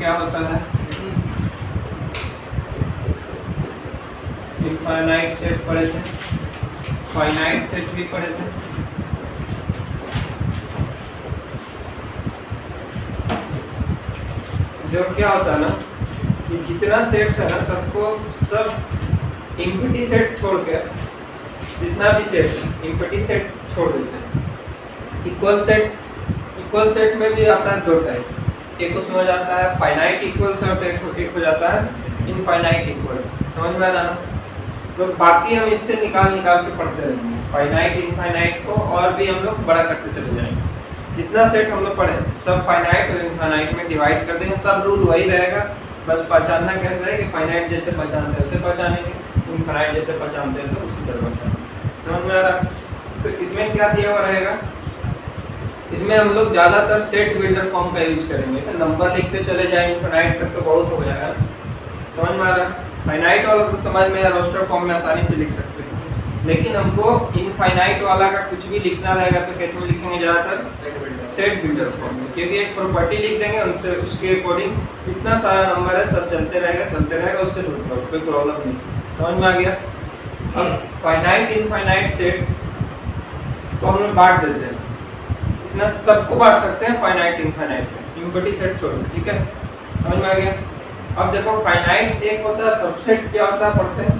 क्या होता है, इनफाइनाइट सेट पढ़े थे, फाइनाइट सेट भी पढ़े थे। जो क्या होता है ना कि जितना सेट्स है ना सबको सब इम्पटी सेट छोड़ के, जितना भी सेट इम्पटी सेट छोड़ देते हैं। इक्वल सेट में भी आता है दो टाइप, एक उसमें हो जाता है फाइनाइट इक्वल्स और एक हो जाता है इनफाइनाइट इक्वल्स। समझ में आ रहा ना? तो बाकी हम इससे निकाल के पढ़ते रहेंगे, फाइनाइट इनफाइनाइट को और भी हम लोग बड़ा करते चले जाएंगे। जितना सेट हम लोग पढ़े सब फाइनाइट और इनफाइनाइट में डिवाइड कर देंगे, सब रूल वही रहेगा, बस पहचानना कैसे है कि फाइनाइट जैसे पहचानते हैं उसे पहचानेंगे, इनफाइनाइट जैसे पहचानते हैं तो उसी तरह पहचानेंगे। समझ में आ रहा? तो इसमें क्या दिया हुआ रहेगा, इसमें हम लोग ज़्यादातर सेट बिल्डर फॉर्म का यूज करेंगे। जैसे नंबर लिखते चले जाए इनफाइनाइट तक तो बहुत हो जाएगा। समझ में आ रहा? फाइनाइट वाला तो समझ में या रोस्टर फॉर्म में आसानी से लिख सकते हैं, लेकिन हमको इनफाइनाइट वाला का कुछ भी लिखना रहेगा तो कैसे में लिखेंगे, ज़्यादातर सेट बिल्डर फॉर्म में, क्योंकि एक प्रॉपर्टी लिख देंगे उनसे, उसके अकॉर्डिंग इतना सारा नंबर है सब चलते रहेगा उससे कोई प्रॉब्लम नहीं। समझ में आ गया? अब फाइनाइट इनफाइनाइट सेट को हम लोग बांट देते हैं, इतना सबको बांट सकते हैं फाइनाइट इनफाइनाइट में, इम्पटी सेट छोड़ के। ठीक है, समझ में आ गया? अब देखो फाइनाइट एक होता है सबसेट, क्या होता है पढ़ते हैं,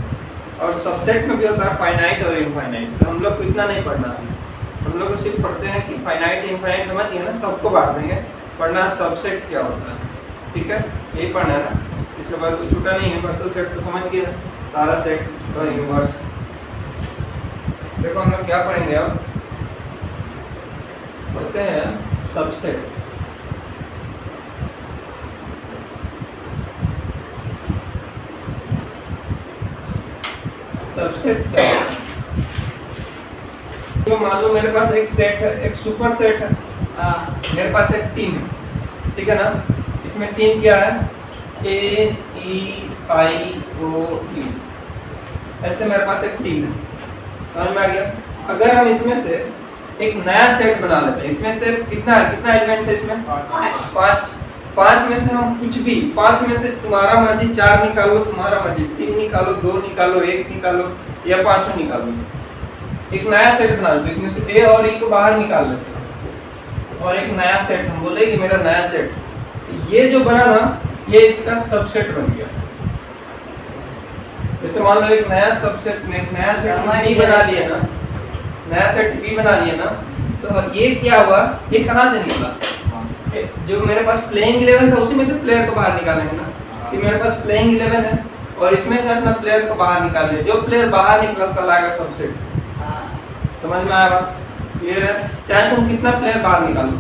और सबसेट में भी होता है फाइनाइट और इनफाइनाइट। तो हम लोग को इतना नहीं पढ़ना है, हम लोग सिर्फ पढ़ते हैं कि फाइनाइट इनफाइनाइट समझ गए ना, सबको बांट देंगे, पढ़ना सबसेट क्या होता है। ठीक है, यही पढ़ना है ना, इसके बाद कुछ छूटा नहीं। यूनिवर्सल सेट तो समझ गया, सारा सेट और यूनिवर्स। देखो हम लोग क्या पढ़ेंगे, अब पढ़ते हैं सबसेट। सबसेट क्या है? तो मान लो मेरे पास एक सेट है, एक सुपर सेट है, मेरे पास एक टीम है, ठीक है ना? इसमें टीम क्या है, ए ई आई ओ यू, ऐसे मेरे पास एक टीम है। समझ में आ गया? अगर हम इसमें से एक नया सेट बना लेते हैं, इसमें से कितना एलिमेंट्स है इसमें, पांच में से हम कुछ भी, पांच में से तुम्हारा मर्जी 4 निकालो, तुम्हारा मर्जी 3 निकालो, 2 निकालो, 1 निकालो या 5 निकालो। एक नया सेट बना लेते, इसमें से ए और ई को बाहर निकाल लेते और एक नया सेट हम बोले कि मेरा नया सेट, ये जो बना ना ये इसका सबसेट बन गया। जैसे मान लो एक नया सबसेट में एक नया सेट बी बना लिया ना, नया सेट बी बना लिया ना, तो ये क्या हुआ, ये कहाँ से निकला, जो मेरे पास प्लेइंग 11 था उसी में से प्लेयर को बाहर निकालेंगे ना, कि मेरे पास प्लेइंग 11 है और इसमें से अपना प्लेयर को बाहर निकाल लिया, जो प्लेयर बाहर निकला कल आएगा सबसेट। समझ में आ रहा? ये चाहे तुम कितना प्लेयर बाहर निकालो,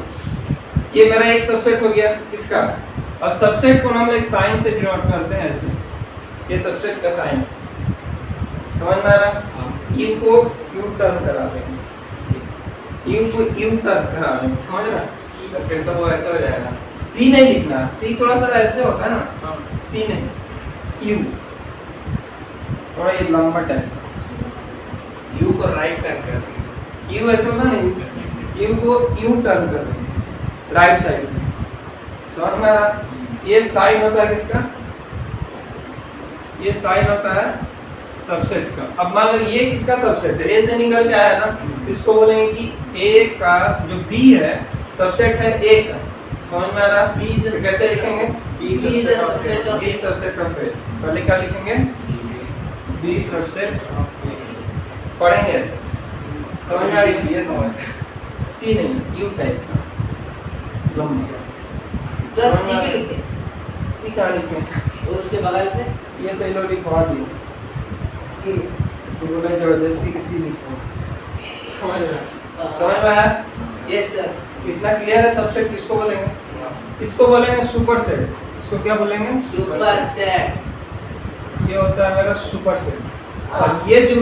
ये मेरा एक सबसेट हो गया इसका। और सबसेट को हम एक साइन से डिनोट करते हैं ऐसे, ये सबसेट का साइन। समझ में आ रहा? यू को यू टर्न करा देंगे, यू को यू टर्न करा देंगे, समझ रहा? फिर तो वो ऐसा हो जाएगा, सी नहीं लिखना, सी थोड़ा सा ऐसे होता है ना, सी नहीं, यू थोड़ा ये लंबा टाइप, यू को राइट टर्न कर देंगे, यू ऐसे होता नहीं, यू को यू टर्न कर देंगे राइट साइड में। समझ में आ रहा? ये साइन होता है किसका, ये साइन होता है सबसेट का। अब मान लो ये किसका सबसेट है, ए से निकल के आया ना, इसको बोलेंगे कि ए का जो बी है सबसेट है ए का। समझ में आ रहा? बी कैसे लिखेंगे, बी सबसेट ऑफ ए, पहले क्या लिखेंगे, बी सबसेट ऑफ ए, पढ़ेंगे ऐसे। समझ में आ रही? ये समझ, सी नहीं, यू टाइप का लंबा, जब सी के लिखे, सी कहाँ लिखें, उसके बगल में ये तो लोग लिखवा दिए तो बोला जबरदस्ती किसी लिखो। समझ में आया? Yes sir. इतना क्लियर है? सबसेट किसको बोलेंगे, इसको बोलेंगे सुपर सेट। इसको क्या बोलेंगे, सुपर सेट। ये होता है मेरा सुपर सेट। और ये जो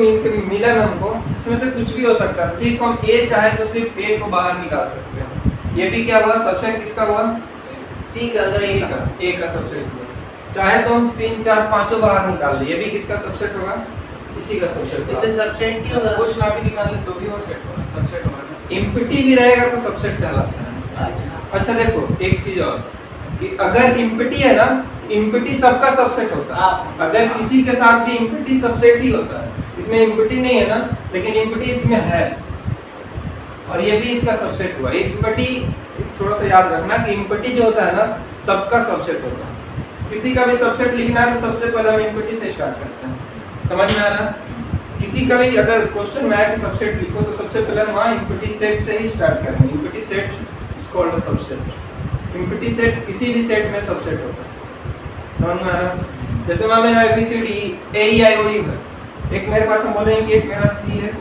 मिला ना हमको, इसमें से कुछ भी हो सकता है, सिर्फ हम ए चाहे तो सिर्फ ए को बाहर निकाल सकते हैं। ये भी क्या हुआ, सबसेट किसका हुआ, सी का, अगर ए का सबसेट हुआ। चाहे तो हम 3 4 5 बाहर निकाल ले, ये भी किसका सबसेट होगा, इसी का सबसेट होगा। तो सबसेट क्यों होगा, कुछ ना भी निकाल ले तो भी वो सेट होगा, सबसेट होगा। इम्पटी भी रहेगा तो सबसेट कहलाता है। अच्छा देखो एक चीज और, कि अगर इम्पिटी है ना, इम्पिटी सबका सबसेट होता है। अगर किसी के साथ भी इम्पिटी सबसेट ही होता है, इसमें इम्पिटी नहीं है ना, लेकिन इम्पिटी इसमें है और ये भी इसका सबसेट हुआ। इम्पिटी थोड़ा सा याद रखना कि इम्पिटी जो होता है ना, सबका सबसेट होता है। किसी का भी सबसेट लिखना है तो सबसे पहले हम इम्पिटी से स्टार्ट करते हैं। समझ में आ रहा है? किसी का भी अगर क्वेश्चन में आया कि सबसेट लिखो तो सबसे पहले हम वहाँ इम्पिटी सेट से ही स्टार्ट करेंगे। Empty set is called a subset. Empty set किसी भी सेट में सबसेट होता है। समझ में आ रहा है? जैसे मान लो ABCD AEIOU है, एक मेरे पास हम बोलेंगे कि एक मेरा C है,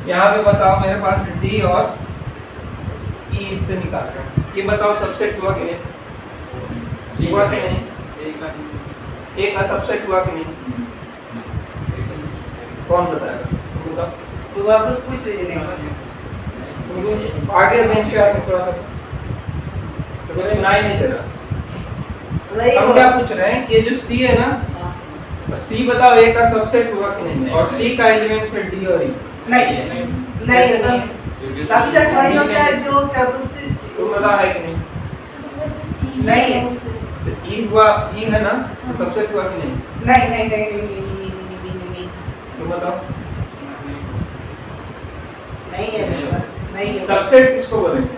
यहाँ पे बताओ मेरे पास D और E इससे निकाल कर ये बताओ सबसेट हुआ कि नहीं? हुआ कि नहीं? एक का सबसेट हुआ कि नहीं? कौन बताएगा? तुम बताओ। तो वापस पूछ लीजिए। तुमको आगे बेंच पे आके थोड़ा सा तो कोई सुनाई नहीं दे रहा। हम क्या पूछ रहे हैं कि जो C है ना, C बताओ A का सबसेट हुआ कि नहीं, और C का एलिमेंट्स है D और E। नहीं सबसेट वही होता है जो क्या बोलते हैं, तुम बताओ है कि नहीं? नहीं है। तो E हुआ, E है ना, तो सबसेट हुआ कि नहीं? नहीं तुम बताओ। नहीं है। सबसेट किसको बोलेंगे?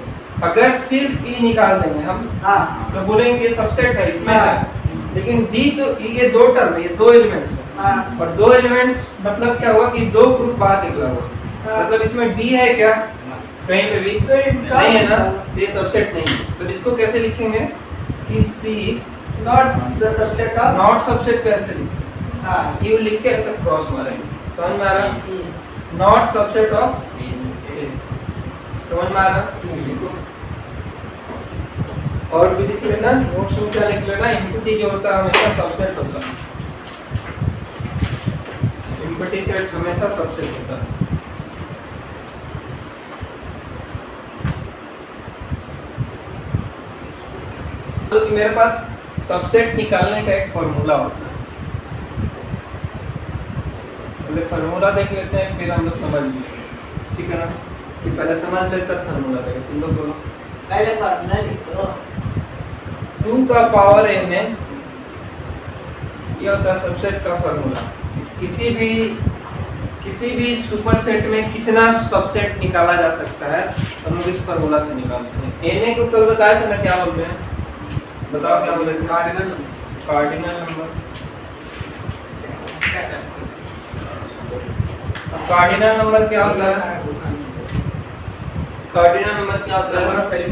अगर सिर्फ E निकाल देंगे हम, हाँ तो बोलेंगे सबसेट है, इसमें है। लेकिन D तो ये दो टर्म है, ये दो एलिमेंट्स है, हाँ और दो एलिमेंट्स मतलब क्या हुआ कि दो ग्रुप बाहर निकला हुआ। मतलब इसमें D है क्या? कहीं पे भी नहीं है ना, ये सबसेट नहीं है। तो इसको कैसे लिखेंगे कि C not the subset of, not subset कैसे लिखेंगे? हाँ यू लिख के ऐसे क्रॉस मारेंगे। समझ में आ रहा? नॉट सबसेट ऑफ, समझ में आ रहा? और भी लिख लेना, नोट्स में क्या लिख लेना, इम्पिटी जो होता है हमेशा सबसेट होता है। इम्पिटी सेट हमेशा सबसेट होता है। तो मेरे पास सबसेट निकालने का एक फॉर्मूला होता है। पहले फॉर्मूला देख लेते हैं, फिर हम लोग समझ लेंगे, ठीक है ना? कि पहले समझ ले तब फॉर्मूला देखें। तुम लोग बोलो। पहले फॉर्मूला लिखो। 2 का पावर n है, ये होता है सबसेट का फॉर्मूला। किसी भी सुपर सेट में कितना सबसेट निकाला जा सकता है, हम लोग इस फॉर्मूला से निकालते हैं। n को कल बताया था ना, क्या बोलते हैं? बताओ क्या बोले थे? Cardinal number. कार्डिनल नंबर क्या होता है? कार्डिनल नंबर क्या होता है?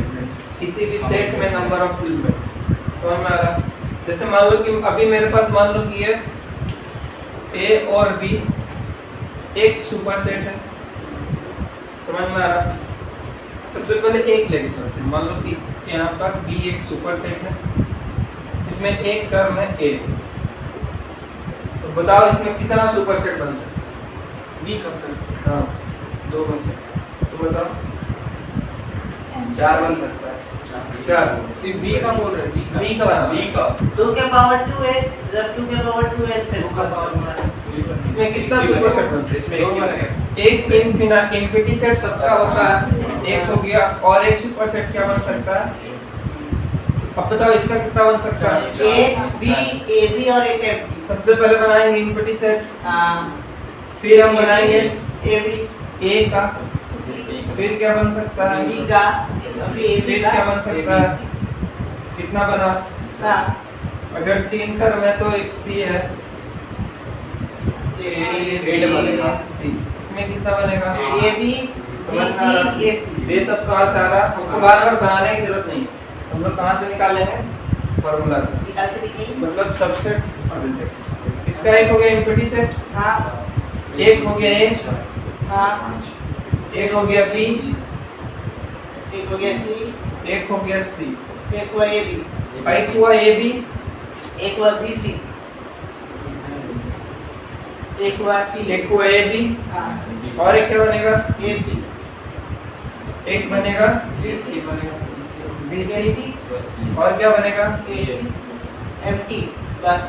किसी भी सेट में नंबर ऑफ एलिमेंट। समझ में आ रहा? जैसे मान लो कि अभी मेरे पास मान लो कि ये A और B एक सुपर सेट है। समझ में आ रहा? सबसे पहले एक लेके चलते हैं। मान लो कि यहाँ पर B एक सुपर सेट है, इसमें एक टर्म है A। तो बताओ इसमें कितना सुपर सेट बन सकता है? B का सेट, हाँ 2 बन सकता है। तो बताओ 4 बन सकता है। 4 सिर्फ B का बोल रहे हैं? B का बना, B का 2 के पावर 2 है, जब 2 के पावर 2 है सेट का पावर। इसमें कितना सुपर सेट बन सकता है? एक इनफिनिटी सेट सबका होता है, एक हो गया, और एक सुपर सेट क्या बन सकता है? अब बताओ इसका कितना बन सकता है? A B और एक F। सबसे पहले बनाएंगे इनफिनिटी सेट, हाँ फिर हम बनाएंगे A B A का, फिर क्या बन सकता है? B का, अभी A B फिर का क्या बन सकता है? कितना बना? हाँ अगर 3 टर्म है तो एक C है, A बनेगा C। इसमें कितना बनेगा? A B समझ में आ रहा? A C। ये सब कहाँ से आ रहा है? हमको बार बार बनाने की जरूरत नहीं है, हम लोग कहाँ से निकाल लेंगे? फॉर्मूला से। निकालते दिखेंगे। मतलब सबसेट इसका एक हो गया इनफिनिटी सेट, हाँ एक हो गया A, हाँ एक हो गया B, एक हो गया C, एक हो गया C, एक हुआ A B, एक हुआ AB, एक हुआ B C, एक हुआ C, एक हुआ AB, हाँ और एक क्या बनेगा? A C, एक बनेगा BC बनेगा, BC, और क्या बनेगा? AC, MT बस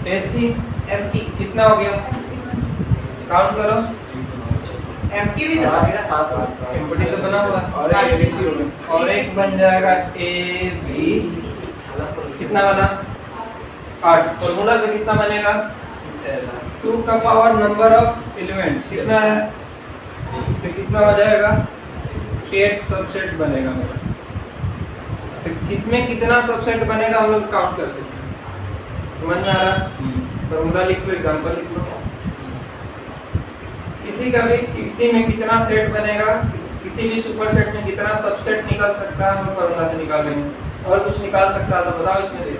AC। MT कितना हो गया? काउंट करो। एम्प्टी भी तो बनेगा। एम्प्टी तो बना हुआ है। और एक ABC होगा। और एक बन जाएगा ए बी, कितना बना 8। फॉर्मूला से कितना बनेगा 2 का पावर नंबर ऑफ एलिमेंट्स कितना है, तो कितना हो जाएगा 8 सबसेट बनेगा मेरा। तो किसमें कितना सबसेट बनेगा हम लोग काउंट कर सकते हैं। समझ में आ रहा, फॉर्मूला लिख लो, एग्जांपल लिख लो। किसी में कितना सेट बनेगा, किसी भी सुपर सेट में कितना सबसेट निकल सकता है, हम फॉर्मूला से निकाल लेंगे। और कुछ निकाल सकता है तो बताओ इसमें से,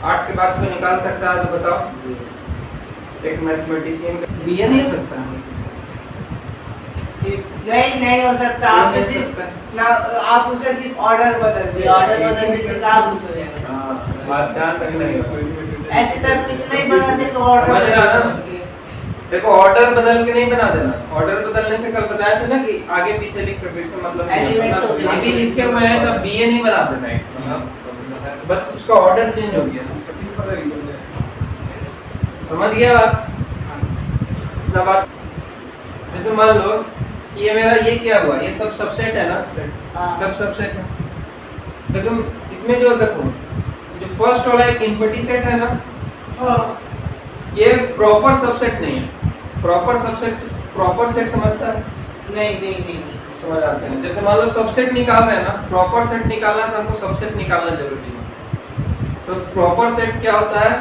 8 के बाद कोई निकाल सकता है तो बताओ। एक मैथमेटिशियन बीए नहीं हो सकता है। नहीं हो सकता। आप तो सिर्फ ना, आप उसका सिर्फ ऑर्डर बदल दिए, ऑर्डर बदलने से काम कुछ हो जाएगा। बात ध्यान रखना है। ऐसे तब कितना ही बना दे तो ऑर्डर समझ रहा है ना? बदल के। देखो ऑर्डर बदल के नहीं बना देना। ऑर्डर बदलने से कल बताया था ना कि आगे पीछे लिख सकते, इससे मतलब एलिमेंट तो आगे लिखे हुए हैं तो बीए नहीं बना देना है, बस उसका ऑर्डर चेंज हो गया। समझ गया बात ना? बात जैसे मान लो ये मेरा ये क्या हुआ, ये सब सबसेट है ना, हाँ। सब सबसेट है। देखो इसमें जो देखो जो फर्स्ट वाला एक इनवर्टी सेट है ना, ये प्रॉपर सबसेट नहीं है। प्रॉपर सेट समझता है? नहीं। समझ आते हैं। जैसे मान लो सबसेट निकाल रहे हैं ना, प्रॉपर सेट निकालना है तो हमको सबसेट निकालना जरूरी है। तो प्रॉपर सेट क्या होता है,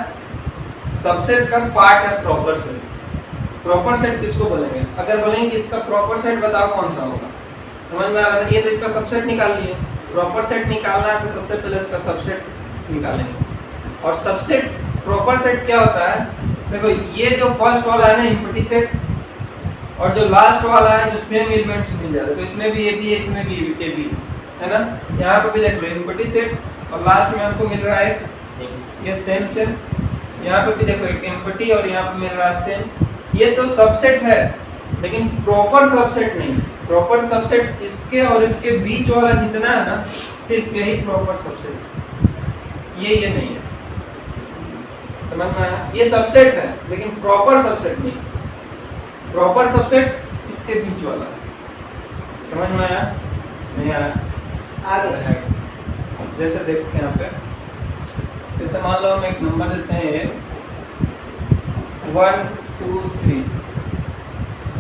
सबसेट का पार्ट है प्रॉपर सेट। प्रॉपर सेट किसको बोलेंगे, अगर बोलेंगे कि इसका प्रॉपर सेट बताओ कौन सा होगा। समझ में आ रहा है? ये तो इसका सबसेट निकाल लिए। प्रॉपर सेट निकालना है तो सबसे पहले इसका सबसेट निकालेंगे। और सबसेट प्रॉपर सेट क्या होता है, देखो ये जो फर्स्ट वाला है ना इम्पटी सेट, और जो लास्ट वाला है जो सेम एलिमेंट्स मिल जाता है, तो इसमें भी ये भी है, इसमें भी ये भी है ना। यहाँ पे भी देख लो इम्पटी सेट, और लास्ट में हमको मिल रहा है ये सेम। यहाँ पे भी देखो एक इम्पटी और यहाँ पे मिल रहा है सेम। ये तो सबसेट है लेकिन प्रॉपर सबसेट नहीं। प्रॉपर सबसेट इसके और इसके बीच वाला जितना है ना, सिर्फ यही प्रॉपर सबसेट, ये नहीं है। समझ में आया? ये सबसेट है लेकिन प्रॉपर सबसेट नहीं। प्रॉपर सबसेट इसके बीच वाला है। समझ में आया? नहीं आया? आगे जैसे देखते हैं यहाँ पे, जैसे मान लो हम एक नंबर देते हैं 1 2 3।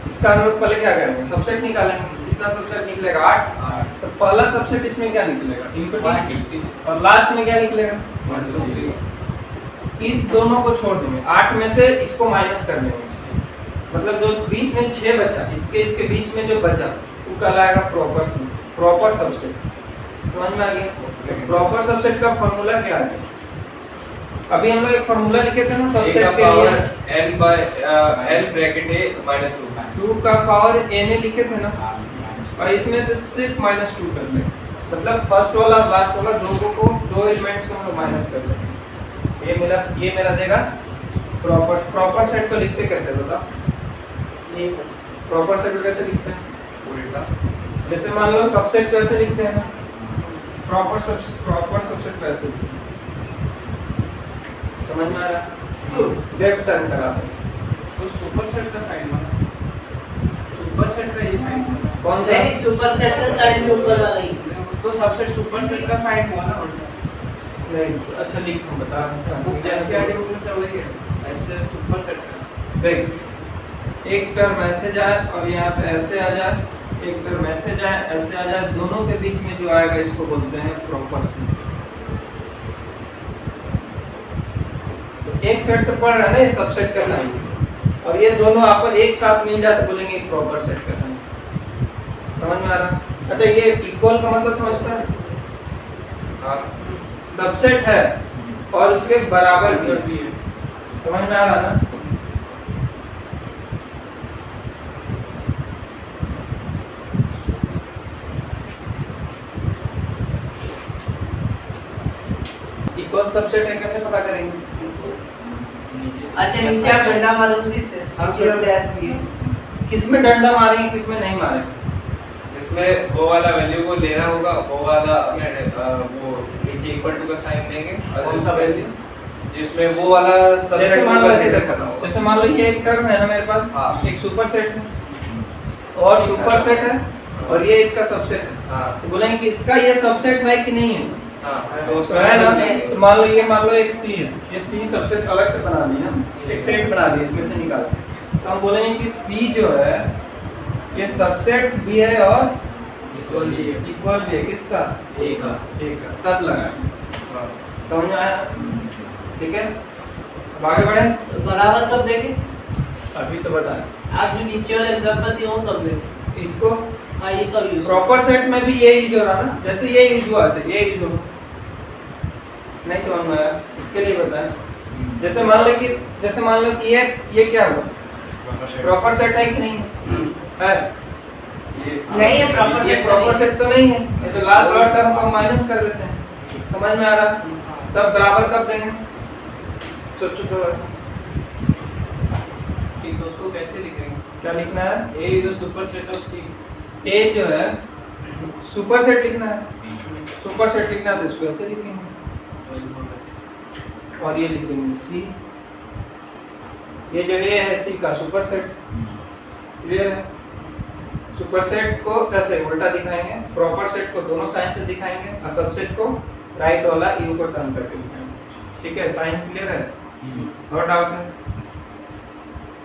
इसका हम लोग पहले क्या करेंगे, सबसेट निकालेंगे। कितना सबसेट निकलेगा 8। तो पहला सबसेट इसमें क्या निकलेगा इनपुट, और लास्ट में क्या निकलेगा 1 2 3। इस दोनों को छोड़ देंगे, 8 में से इसको माइनस कर देंगे। मतलब जो बीच में 6 बचा, इसके बीच में जो बचा वो कहलाएगा प्रॉपर सबसेट। समझ में आ गया? प्रॉपर सबसेट का फॉर्मूला क्या है, अभी हम लोग एक फॉर्मूला लिखे थे ना सबसेट के लिए, n by n bracket a -2 2 का पावर n लिखे थे ना, और इसमें से सिर्फ -2 कर लें। मतलब फर्स्ट वाला और लास्ट वाला दो एलिमेंट्स को हम लोग माइनस कर लेंगे। ये मेरा देगा प्रॉपर सेट को लिखते कैसे बताओ? प्रॉपर सेट को कैसे लिखते हैं? जैसे मान लो सबसेट कैसे लिखते हैं ना, प्रॉपर सबसेट कैसे लिखते हैं? समझ में आ रहा? लेफ्ट टर्न कराते हैं। तो सुपर सेट का साइन माना, सुपर सेट का ये साइन माना, कौन सा? नहीं, सुपर सेट का साइन भी ऊपर वाला ही। उसको सबसेट सुपर सेट का साइन हुआ ना उल्टा। नहीं अच्छा लिख हम बता बुक एनसीईआरटी बुक में सब लिखे ऐसे सुपर सेट का। देख, एक टर्म ऐसे जाए और यहाँ पे ऐसे आ जाए, एक टर्म ऐसे जाए ऐसे आ जाए, दोनों के बीच में जो आएगा इसको बोलते हैं प्रॉपर सेट। तो एक सेट तो पढ़ रहा है ना ये सबसेट का साइन, और ये दोनों आपस एक साथ मिल जाए तो बोलेंगे प्रॉपर सेट का साइन। समझ में आ रहा? अच्छा ये इक्वल का मतलब समझता है? सबसेट है और उसके बराबर भी है। समझ में आ रहा ना? इक्वल सबसेट है कैसे पता करेंगे? अच्छा नीचे आप डंडा मारो उसी से, हाँ, नीचे और डैश दिए। किसमें डंडा मारेंगे किसमें नहीं मारेंगे? जिसमें वो वाला वैल्यू को लेना होगा वो वाला वो नीचे इक्वल टू का साइन देंगे। कौन सा वैल्यू? जिसमें वो वाला सबसेट जैसे मान लो कंसीडर करना होगा। जैसे मान लो ये एक टर्म है ना मेरे पास, हाँ। एक सुपर सेट है और सुपर सेट है और ये इसका सबसेट है। हाँ तो बोलेंगे कि इसका ये सबसेट है कि नहीं है, हाँ तो तो उसमें है ना। तो मान लो एक सी है, ये सी सबसेट अलग से बना दी हम, एक सेट बना दी इसमें से निकाल के। तो हम बोलेंगे कि सी जो है ये सबसेट भी है और इक्वल भी है। इक्वल भी है, किसका? एक का। एक का। तब लगाए, समझ में आया? ठीक है, अब आगे बढ़े। बराबर कब देंगे? अभी तो बताएं आप जो नीचे वाला एग्जांपल दिए वो कब देंगे? इसको। हाँ ये कब यूज? प्रॉपर सेट में भी ये यूज हो रहा ना, जैसे ये यूज हुआ ऐसे ये यूज हो, नहीं समझ में आया? इसके लिए बताएं। जैसे मान लो कि ये क्या हुआ, प्रॉपर सेट है कि नहीं है? नहीं है प्रॉपर ये सेट, प्रॉपर सेट तो नहीं है, ये तो लास्ट वाला टर्म को माइनस कर देते हैं। समझ में आ रहा? तब बराबर कब देंगे, सोचो थोड़ा सा। ठीक, तो उसको कैसे लिखेंगे? क्या लिखना है? A is the superset of C. A जो है सुपर सेट लिखना है, सुपर सेट लिखना है तो इसको ऐसे लिखेंगे और ये लिखेंगे सी। ये जो ए है सी का सुपर सेट, क्लियर है? सुपर सेट को कैसे उल्टा दिखाएंगे, प्रॉपर सेट को दोनों साइन से दिखाएंगे और सबसेट को राइट वाला यू को टर्न करके दिखाएंगे। ठीक है, साइन क्लियर है? और डाउट है?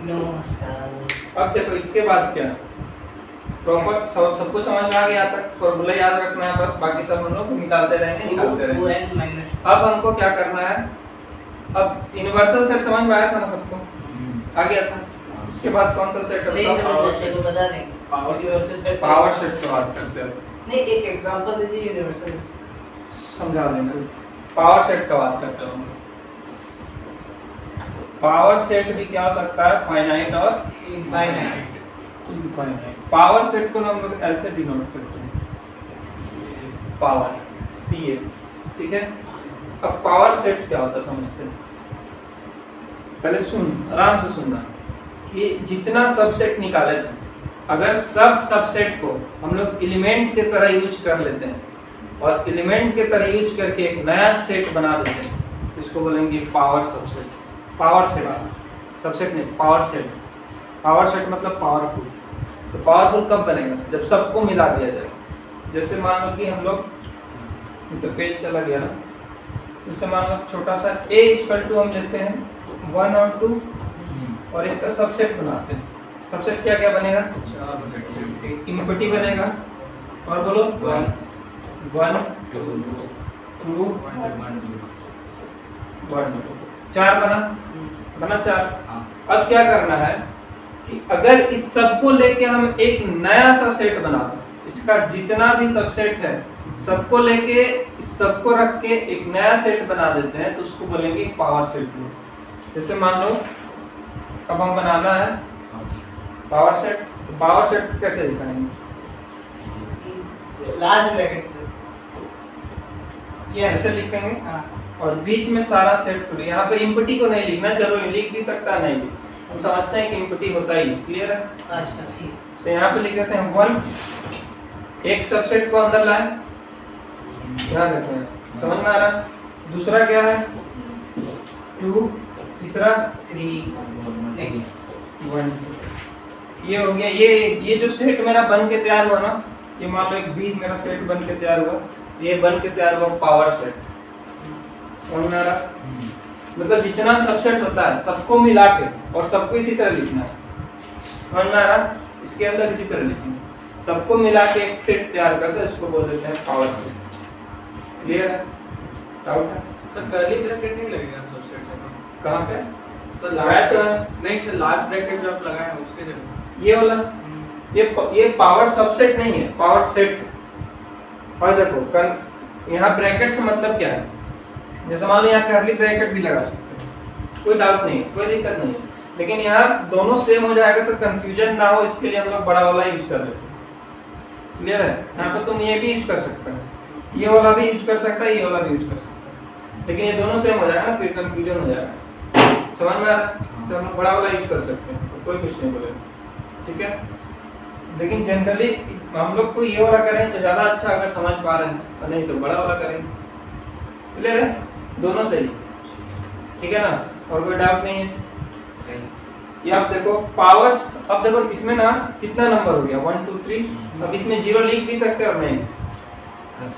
No sir. अब देखो इसके बाद क्या, प्रॉपर सबको समझ में आ गया, यहाँ तक फॉर्मूला याद रखना है बस, बाकी सब हम लोग निकालते रहेंगे। अब हमको क्या करना है, अब यूनिवर्सल सेट समझ में आया था ना सबको, आ गया था। इसके बाद कौन सा सेट है? पावर सेट को बता देंगे। Power set. पावर सेट की बात करते हैं, नहीं एक एग्जांपल दीजिए यूनिवर्सल। समझा देंगे। पावर सेट का बात करते हैं। पावर सेट भी क्या हो सकता है, फाइनाइट और इनफाइनाइट। इनफाइनाइट। पावर सेट को हम लोग ऐसे डिनोट करते हैं, पावर पीए। ठीक है, अब पावर सेट क्या होता है समझते हैं। पहले सुन, आराम से सुनना कि जितना सबसेट निकाले थे, अगर सब सबसेट को हम लोग एलिमेंट की तरह यूज कर लेते हैं और एलिमेंट की तरह यूज करके एक नया सेट बना देते हैं, इसको बोलेंगे power subset. Power set, subset नहीं, पावर सेट। पावर सेट मतलब पावरफुल। तो पावरफुल कब बनेगा, जब सबको मिला दिया जाए। जैसे मान लो कि हम लोग, तो पेज चला गया ना, जैसे मान लो छोटा सा a इक्वल टू हम लेते हैं 1 और 2 और इसका सबसेट बनाते हैं। सबसेट क्या क्या बनेगा, इम्पटी बनेगा और बोलो 1 2 1 4 बना 4। अब क्या करना है कि अगर इस सबको लेके हम एक नया सा सेट बना दें, इसका जितना भी सबसेट है सबको लेके इस सबको रख के एक नया सेट बना देते हैं, तो उसको बोलेंगे पावर सेट। जैसे मान लो अब हम बनाना है पावर सेट, तो पावर सेट कैसे दिखाएंगे, लार्ज ब्रैकेट से ऐसे लिखेंगे हाँ। और बीच में सारा सेट खुले। यहाँ पे इम्पटी को नहीं लिखना, चलो लिख भी सकता है, नहीं लिख, हम समझते हैं कि इम्पटी होता ही, क्लियर है? अच्छा ठीक। तो यहाँ पे लिख देते हैं 1, एक सबसेट को अंदर लाए, ध्यान रखें, समझ में आ रहा? दूसरा क्या है 2, तीसरा 3 नहीं 1। ये हो गया, ये जो सेट मेरा बन के तैयार हुआ ना, ये मान लो एक बीच मेरा सेट बन के तैयार हुआ, ये बन के तैयार हुआ पावर सेट। समझ में आ रहा? मतलब जितना सबसेट होता है सबको मिला के और सबको इसी तरह लिखना है, समझ में आ रहा? इसके अंदर इसी तरह लिखेंगे, सबको मिला के एक सेट तैयार करते हैं, उसको बोल देते हैं पावर सेट। क्लियर है? डाउट है? सर कर्ली ब्रैकेट नहीं लगेगा सबसेट में? कहाँ पे? सर लगाया तो है। नहीं सर, लास्ट ब्रैकेट जो आप लगाए हैं उसके जगह। ये वाला, ये पावर सबसेट नहीं है, पावर सेट है। और देखो यहाँ ब्रैकेट से मतलब क्या है, जैसे मान लो यहाँ कर्ली ब्रैकेट भी लगा सकते हैं, कोई डाउट नहीं है, कोई दिक्कत नहीं है, लेकिन यहाँ दोनों सेम हो जाएगा तो कंफ्यूजन ना हो, इसके लिए हम लोग बड़ा वाला यूज कर लेते हैं। क्लियर है? यहाँ पे तुम ये भी यूज कर सकते हो, ये वाला भी यूज कर सकता है, ये वाला भी यूज कर सकता है, लेकिन ये दोनों सेम हो जाएगा ना, फिर कंफ्यूजन हो जाएगा। समझ में आ रहा है? तो हम लोग बड़ा वाला यूज कर सकते हैं, तो कोई कुछ नहीं बोलेगा। ठीक है, लेकिन जनरली हम लोग को ये वाला करें तो ज्यादा अच्छा, अगर समझ पा रहे हैं, और नहीं तो बड़ा वाला करेंगे। क्लियर है? दोनों सही। ठीक है ना, और कोई डाउट नहीं है? ये आप देखो पावर्स, अब देखो इसमें ना कितना नंबर हो गया 1 2 3, अब इसमें 0 लिख भी सकते हैं और नहीं,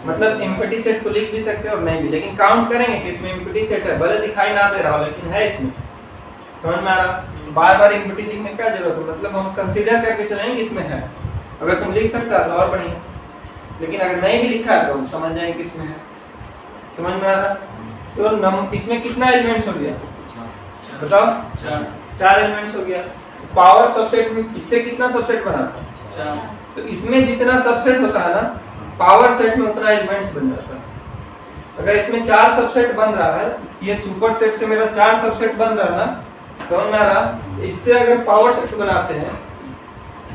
मतलब एम्प्टी सेट को लिख भी सकते हैं और नहीं भी, लेकिन काउंट करेंगे कि इसमें एम्प्टी सेट है, भले दिखाई ना दे रहा हो लेकिन है इसमें। समझ में आ रहा? बार बार एम्प्टी लिखने का जरूरत है, मतलब हम कंसीडर करके चलेंगे इसमें है। अगर तुम लिख सकता तो और बढ़िया, लेकिन अगर नहीं भी लिखा है तो समझ जाएंगे किसमें है। समझ में आ रहा? तो इसमें कितना एलिमेंट्स हो गया बताओ? 4 एलिमेंट्स हो गया। पावर सबसेट में इससे कितना सबसेट बना था? तो इसमें जितना सबसेट होता है ना पावर सेट में उतना एलिमेंट्स बन जाता है। अगर इसमें 4 सबसेट बन रहा है, ये सुपर सेट से मेरा 4 सबसेट बन रहा है ना, समझ में आ रहा? इससे अगर पावर सेट बनाते हैं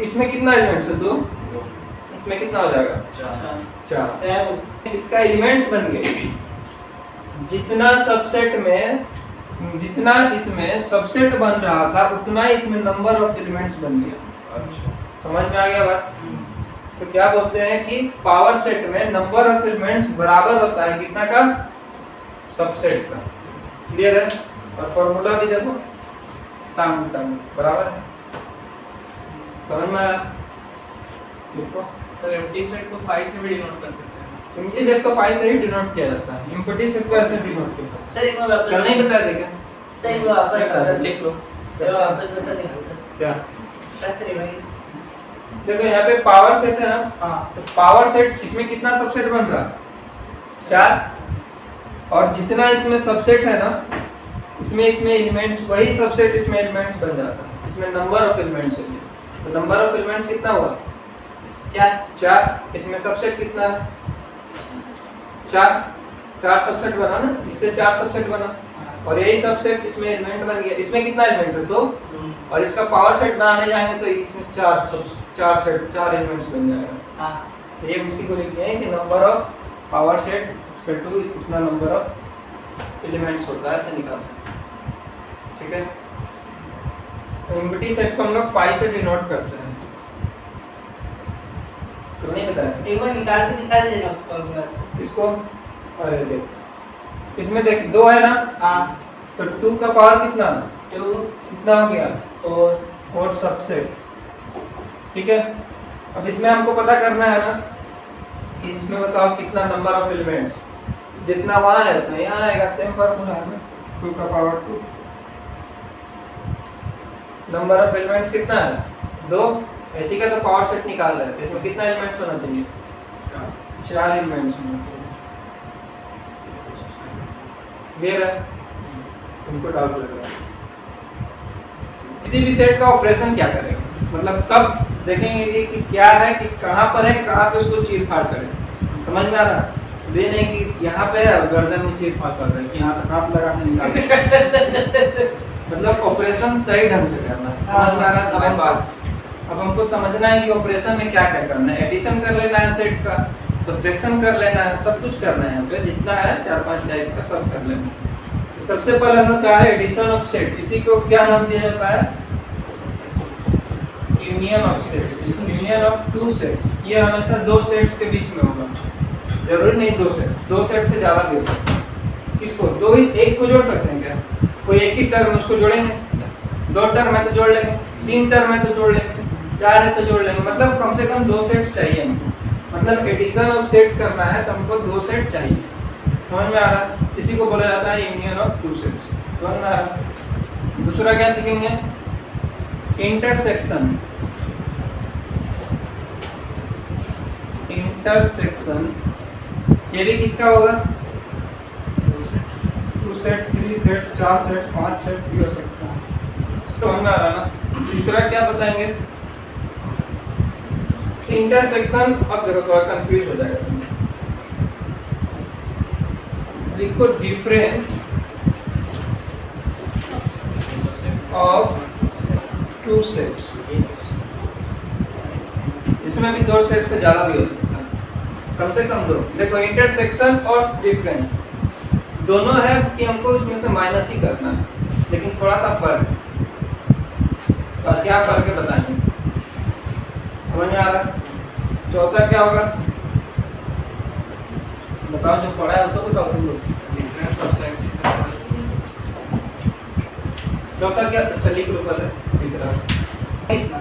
इसमें कितना एलिमेंट्स है? 2। इसमें कितना हो जाएगा? 4। इसका एलिमेंट्स बन गए, जितना सबसेट में जितना इसमें सबसेट बन रहा था उतना इसमें नंबर ऑफ एलिमेंट्स बन गया। समझ में आ गया बात? तो क्या बोलते हैं कि पावर सेट में नंबर ऑफ एलिमेंट्स बराबर होता है कितना का? सबसेट का। क्लियर है? और फॉर्मूला भी देखो टांग बराबर है। समझ में आया? लिखो सर एम्प्टी सेट को 5 से भी डिनोट कर सकते हैं। एम्प्टी सेट को 5 से ही डिनोट किया जाता है, एम्प्टी सेट को ऐसे डिनोट किया जाता है। सर एक बार वापस कल नहीं बताया देखा? सर एक बार वापस लिख लो वापस बता देंगे क्या? कैसे रे भाई? देखो यहाँ पे पावर सेट है ना, हाँ तो पावर सेट इसमें कितना सबसेट बन रहा है? 4। और जितना इसमें सबसेट है ना इसमें एलिमेंट्स वही सबसेट इसमें एलिमेंट्स बन जाता है। इसमें नंबर ऑफ एलिमेंट्स है, तो नंबर ऑफ एलिमेंट्स कितना हुआ? 4। इसमें सबसेट कितना है? 4 सबसेट बना ना, इससे 4 सबसेट बना और यही सबसेट इसमें एलिमेंट बन गया। इसमें कितना एलिमेंट है? 2। और इसका पावर सेट बनाने जाएंगे तो इसमें 4 एलिमेंट्स बन जाएगा। हाँ तो ये उसी को लिखते हैं कि number of power set equal to इतना नंबर ऑफ एलिमेंट्स होता है, ऐसे निकाल सकते हैं। ठीक है? तो एम्प्टी सेट को हम लोग 5 से डिनोट करते हैं। तो नहीं बताया एक बार निकाल के दिखा दीजिए ना उस फॉर्मूला से। इसको? अरे देख इसमें देख 2 है ना, हाँ तो 2 का पावर कितना? 2 कितना हो गया? 4 सबसेट। ठीक है? अब इसमें हमको पता करना है ना कि इसमें बताओ कितना नंबर ऑफ एलिमेंट्स, जितना वहां है तो यहाँ आएगा, सेम फॉर्मूला है ना, 2 का पावर 2। नंबर ऑफ एलिमेंट्स कितना है? 2। ऐसी का तो पावर सेट निकाल रहे हैं, तो इसमें कितना एलिमेंट्स होना चाहिए? 4 एलिमेंट्स होना चाहिए। क्लियर है? तुमको डाउट लग रहा है? किसी भी सेट का ऑपरेशन क्या करेगा, मतलब कब देखेंगे कि क्या है, कि कहाँ पर है, कहाँ पे उसको चीर फाड़ करें। समझ में आ रहा? ये नहीं कि यहाँ पे है और गर्दन में चीर फाड़ कर रहे हैं कि यहाँ से हाथ लगा के निकाल मतलब ऑपरेशन सही ढंग से करना है। समझ में आ रहा है तुम्हारे पास? अब हमको समझना है कि ऑपरेशन में क्या क्या करना है। एडिशन कर लेना है सेट का, सब्ट्रैक्शन कर लेना है, सब कुछ करना है। यहाँ पे जितना है 4-5 टाइप का सब कर लेना है। सबसे पहले हम लोग क्या है? Addition of set. इसी को क्या नाम दिया जाता है? Union of sets, union of 2 sets. ये हमेशा 2 सेट्स के बीच में होगा, जरूरी नहीं 2 सेट, 2 सेट से ज्यादा भी हो सकता है। किसको? 2 ही, एक को जोड़ सकते हैं क्या? कोई एक ही टर्म उसको जोड़ेंगे, 2 टर्म है तो जोड़ लेंगे, 3 टर्म है तो जोड़ लेंगे, 4 है तो जोड़ लेंगे, मतलब कम से कम 2 सेट्स चाहिए हमको। मतलब एडिशन ऑफ सेट करना है तो हमको 2 सेट चाहिए। समझ में आ रहा है? इसी को बोला जाता है यूनियन ऑफ 2 सेट्स। समझ में आ रहा है? दूसरा क्या सीखेंगे? इंटरसेक्शन। इंटरसेक्शन ये भी किसका होगा? 2 सेट्स, 3 सेट्स, 4 सेट्स, 5 सेट भी हो सकता है। समझ में आ रहा है ना? तीसरा क्या बताएंगे? इंटरसेक्शन। अब देखो थोड़ा कंफ्यूज हो जाएगा। लिखो डिफरेंस ऑफ 2 सेट्स। इसमें भी 2 सेट से ज्यादा भी हो सकता है, कम से कम 2। देखो इंटरसेक्शन और डिफरेंस दोनों है कि हमको उसमें से माइनस ही करना है, लेकिन थोड़ा सा फर्क है। और क्या फर्क है बताएंगे? समझ में आ रहा है? चौथा क्या होगा बताओ, जो पढ़ा है तो बताओ तुम लोग। चौथा क्या? अच्छा लिख लो पहले इतना, इतना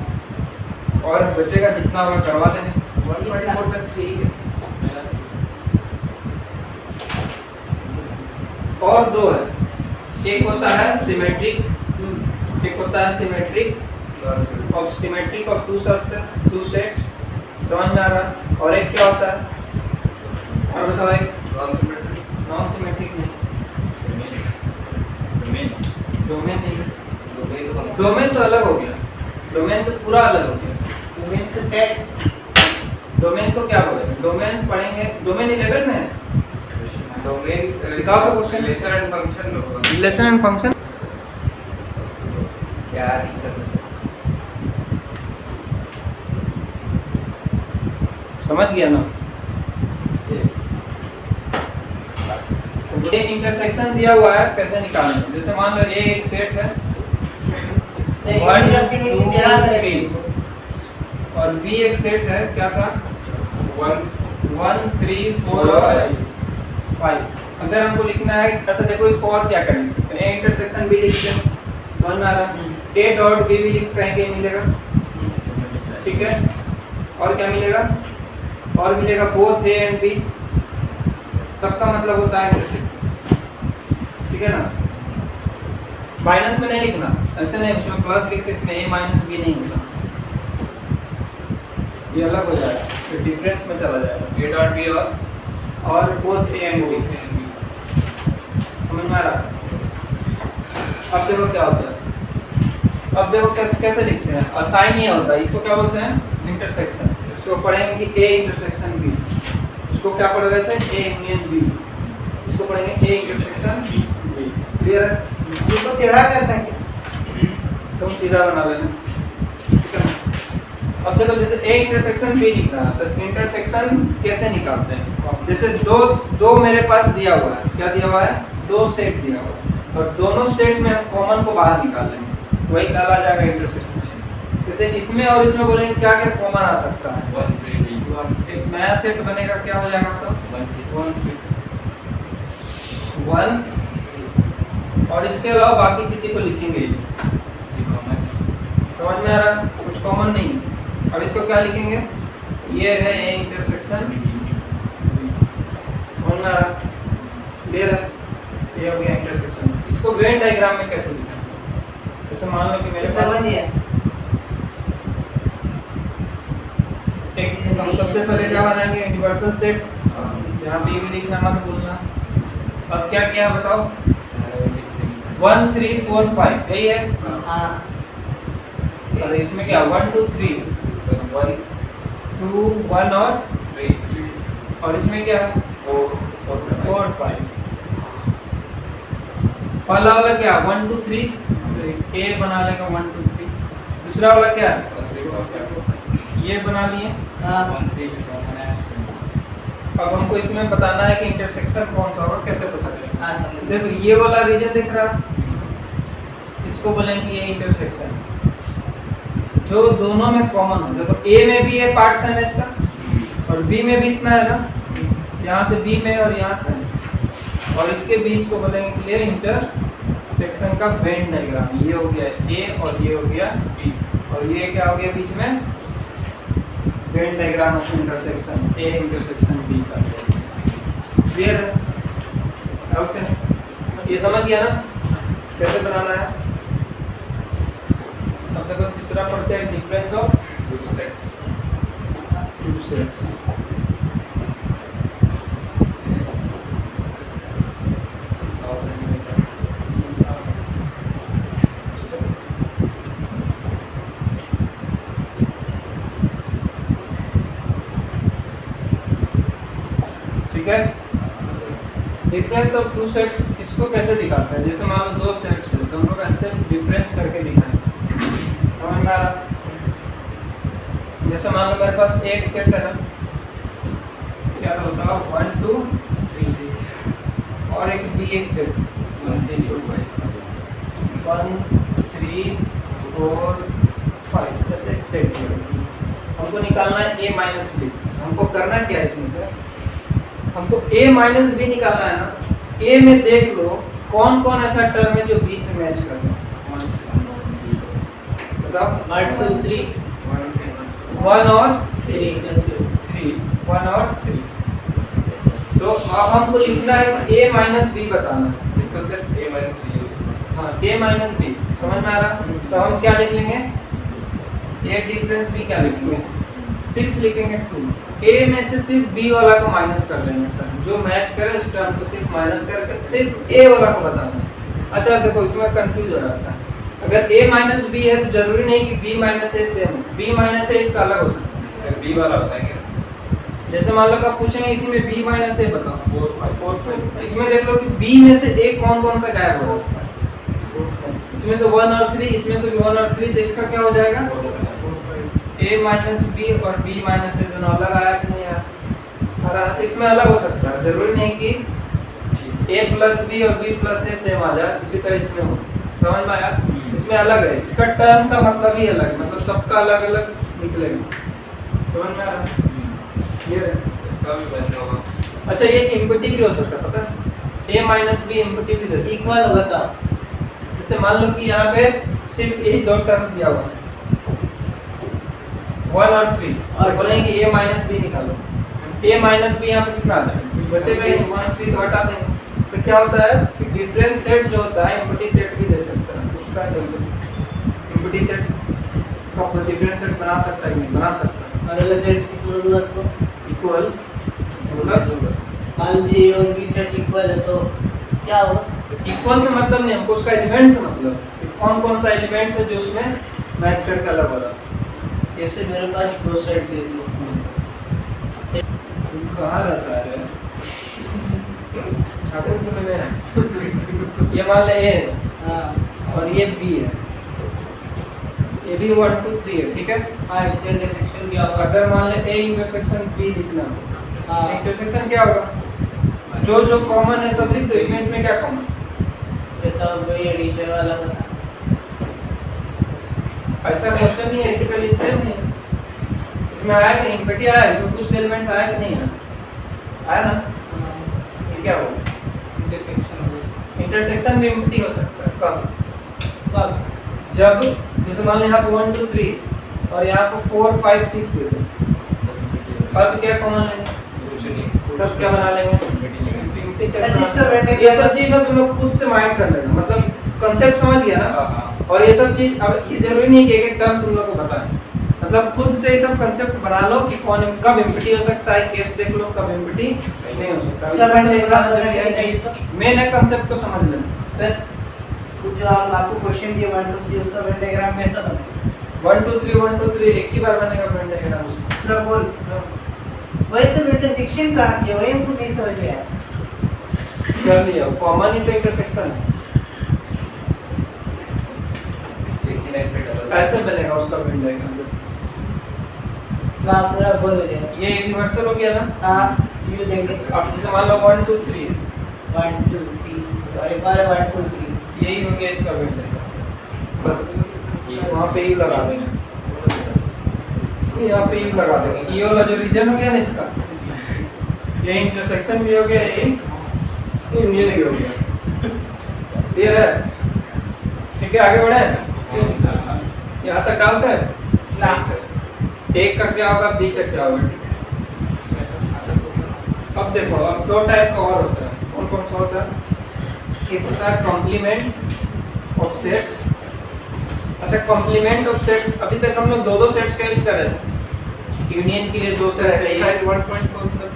और बच्चे का जितना होगा करवा देंगे। 1.4 तक ठीक है। और दो है, एक होता है सिमेट्रिक, एक होता है symmetric of symmetric of two sets, समझ में आ रहा? और एक क्या होता है? और बताओ एक नॉन सिमेट्रिक नहीं, डोमेन नहीं, डोमेन तो अलग हो गया, डोमेन तो पूरा अलग हो गया। डोमेन तो सेट, डोमेन को क्या बोले? डोमेन पढ़ेंगे, डोमेन 11 में है। दिखाओ तो क्वेश्चन। रिलेशन एंड फंक्शन होगा। रिलेशन एंड फंक्शन यार नहीं करना सर। समझ गया ना? ये इंटरसेक्शन दिया हुआ है, कैसे निकालना है? जैसे मान लो ये एक सेट है, सही 1 जबकि 2 टेढ़ा 3 करेंगे। और बी एक सेट है, क्या था? 1 3 4 और 5। अगर हमको लिखना है, अच्छा देखो इसको और क्या कर सकते हैं, इंटरसेक्शन बी लिखते हैं, समझ में आ रहा है? ए डॉट बी भी लिख कहेंगे, मिलेगा, ठीक है? और क्या मिलेगा? और मिलेगा बोथ ए एंड बी, सबका मतलब होता है इंटरसेक्शन, ठीक है ना? माइनस में नहीं लिखना, ऐसे नहीं, उसमें प्लस लिखते, इसमें ए माइनस बी नहीं होता, ये अलग हो जाएगा, फिर डिफरेंस में चला जाएगा। ए डॉट बी और बोथ ए एंड बी, समझ में आ रहा है? अब देखो क्या होता है, अब देखो कैसे कैसे लिखते हैं, असाइन ये होता है, इसको क्या बोलते हैं? इंटरसेक्शन। इसको पढ़ेंगे कि ए इंटरसेक्शन बी, इसको क्या पढ़ रहे थे? ए यूनियन बी, इसको पढ़ेंगे ए इंटरसेक्शन बी। क्लियर है? इसको टेढ़ा करता है क्या? तुम सीधा बना लेना, ठीक है? अब देखो जैसे ए इंटरसेक्शन बी लिखना है, तो इंटरसेक्शन कैसे निकालते हैं? जैसे दो मेरे पास दिया हुआ है, क्या दिया हुआ है? दो सेट दिया हुआ है, और दोनों सेट में हम कॉमन को बाहर निकाल लेंगे, वही निकाला जाएगा इंटरसेक्शन। जैसे इसमें और इसमें बोलेंगे क्या क्या कॉमन आ सकता है, एक नया सेट बनेगा, क्या हो जाएगा? तो 1 और इसके अलावा बाकी किसी को लिखेंगे ही नहीं। समझ में आ रहा है? कुछ कॉमन नहीं है। अब इसको क्या लिखेंगे? ये है ए इंटरसेक्शन, समझ में आ रहा है? क्लियर है? ये हो गया इंटरसेक्शन। इसको वेन डायग्राम में कैसे लिखें? जैसे मान लो कि मेरे पास समझिए, एक, हम सबसे पहले क्या बनाएंगे? यूनिवर्सल सेट, यहाँ बी भी लिखना मत भूलना। अब क्या किया बताओ? 1 3 4 5 यही है। हाँ और इसमें क्या 1 2 3 1 2 1 और इसमें क्या है 4 5। पहला वाला क्या 1 2 3 ए बना लेगा 1 2 3। दूसरा वाला क्या ये बना लिए। हाँ अब हमको इसमें बताना है कि इंटरसेक्शन कौन सा होगा, कैसे पता करेंगे? हाँ, समझ देखो ये वाला रीजन दिख रहा, इसको बोलेंगे ये इंटरसेक्शन जो दोनों में कॉमन हो। देखो ए में भी ये पार्ट्स है ना इसका, और बी में भी इतना है ना, यहाँ से बी में और यहाँ से, और इसके बीच को बोलेंगे क्लियर इंटरसेक्शन का वेन डायग्राम। ये हो गया ए और ये हो गया बी, और ये क्या हो गया बीच में Venn diagram of intersection A intersection B का। क्लियर है? ओके, ये समझ गया ना कैसे बनाना है। अब देखो तीसरा पढ़ते हैं डिफरेंस ऑफ टू सेट्स। ठीक है, डिफरेंस ऑफ टू सेट्स इसको कैसे दिखाते हैं? जैसे मान लो दो सेट्स है, दोनों का ऐसे डिफरेंस करके दिखाएं, समझ में आ रहा? जैसे मान लो मेरे पास एक सेट है ना, क्या तो बताओ 1 2 3 और एक बी एक सेट 1 3 4 5 जैसे एक सेट है। हमको निकालना है a माइनस बी। हमको करना क्या है इसमें से, हमको a माइनस बी निकालना है ना। a में देख लो कौन कौन ऐसा टर्म है जो b से मैच कर रहा है। बताओ 1 2 3 1 और 3 कंक्लूड 3 1 और 3। तो अब हमको लिखना है a माइनस b बताना है। इसका सिर्फ a माइनस b यूज करना हाँ a माइनस b समझ में आ रहा? तो हम क्या लिख लेंगे a डिफरेंस b क्या लिखेंगे सिर्फ लिखेंगे 2 a में से सिर्फ b वाला को माइनस कर लेंगे जो मैच करे उस टर्म को सिर्फ माइनस करके सिर्फ a वाला को बताना है। अच्छा देखो इसमें कंफ्यूज हो रहा था अगर a माइनस b है तो जरूरी नहीं कि b माइनस a सेम हो b माइनस a इसका अलग हो सकता है। b वाला बताएंगे है। जैसे मान लो कि आप पूछेंगे इसी में b माइनस a बताओ 4 5 4 5 इसमें देख लो कि b में से a कौन कौन सा गायब हो रहा है इसमें से 1 और 3 इसमें से भी 1 और 3 तो इसका क्या हो जाएगा a माइनस b और b माइनस a दोनों अलग आया कि नहीं आया आ रहा है तो इसमें अलग हो सकता है जरूरी नहीं कि a प्लस b और b प्लस a सेम आ जाए उसी तरह इसमें हो समझ में आया इसमें अलग है इसका टर्म का मतलब ही अलग है मतलब सबका अलग अलग निकलेगा समझ में आ रहा है क्लियर है इसका भी बन होगा अच्छा ये इम्पटी भी हो सकता है पता है a माइनस b इम्पटी भी दे सकता है इक्वल होगा तब जैसे मान लो कि यहाँ पे सिर्फ यही दो टर्म दिया हुआ है 1 और 3 और बोलेंगे a माइनस b निकालो a माइनस b यहाँ पे कितना आ जाएगा कुछ बचेगा ही 1 3 तो हटा देंगे तो क्या होता है कि डिफरेंस सेट जो होता है इम्पटी सेट भी दे सकता है उसका इम्पटी सेट का डिफरेंस सेट बना सकता है नहीं बना सकता है और अगर सेट इक्वल हुआ तो इक्वल मतलब मान लीजिए a और b सेट इक्वल है तो क्या होगा इक्वल से मतलब नहीं हमको उसका एलिमेंट से मतलब कौन कौन सा एलिमेंट है जो उसमें मैच करके अलग हो रहा है जैसे मेरे पास दो सेट दे दो तुम कहाँ रहता है रे? ठाकुरपुर में ये मान ले A हाँ और ये B है ये भी 1 2 3 है ठीक है हाँ इससे इंटरसेक्शन क्या होगा अगर मान ले A इंटरसेक्शन B लिखना हाँ इंटरसेक्शन क्या होगा जो जो कॉमन है सब लिख दो इसमें क्या कॉमन ये तो वही एडिशन वाला बता ऐसा क्वेश्चन नहीं है बेसिकली सेम नहीं है इसमें आया कि इम्पटी आया इसमें कुछ एलिमेंट आया कि नहीं आया ना ये क्या होगा इंटरसेक्शन भी इम्पटी हो सकता है कब जब जैसे मान लो यहाँ पे 1 2 3 और यहाँ पे 4 5 6 दे दो अब क्या कॉमन लेंगे तब क्या बना लेंगे ये सब चीज ना तुम लोग खुद से माइंड कर लेना मतलब कंसेप्ट समझ गया ना और ये सब चीज अब ये जरूरी नहीं कि एक एक टर्म तुम लोग को बताएं मतलब खुद से ये सब कंसेप्ट बना लो कि कौन कब इम्पटी हो सकता है केस देख लो कब इम्पटी नहीं हो सकता मेन है कंसेप्ट को समझ लेना सर जो हम आपको क्वेश्चन दिए 1 2 3 उसका वेन डायग्राम कैसा बनेगा 1 2 3 1 2 3 एक ही बार बनेगा वेन डायग्राम उसका पूरा बोल वही तो इंटरसेक्शन का ये वही हमको नहीं समझ में आया कर लिया कॉमन ही तो इंटरसेक्शन है ऐसे बनेगा उसका वेन डायग्राम ना पूरा बोल हो जाएगा ये यूनिवर्सल हो गया ना हाँ ये देंगे अब जैसे मान लो 1 2 3 1 2 3 और एक बार 1 2 3 यही हो गया इसका वेन डायग्राम बस वहाँ पे ही लगा देंगे यहाँ पे ही लगा देंगे ये वाला जो रीजन हो गया ना इसका ये इंटरसेक्शन भी हो गया ये यूनियन भी हो गया क्लियर है ठीक है आगे बढ़े यहाँ तक डाउट है एक का क्या होगा बी का क्या होगा अब देखो अब दो टाइप का और होता है कौन कौन सा होता है एक होता है कॉम्प्लीमेंट ऑफ सेट्स अच्छा कॉम्प्लीमेंट ऑफ सेट्स अभी तक हम लोग दो सेट्स का यूज कर रहे थे यूनियन के लिए दो सेट है शायद 1.4 में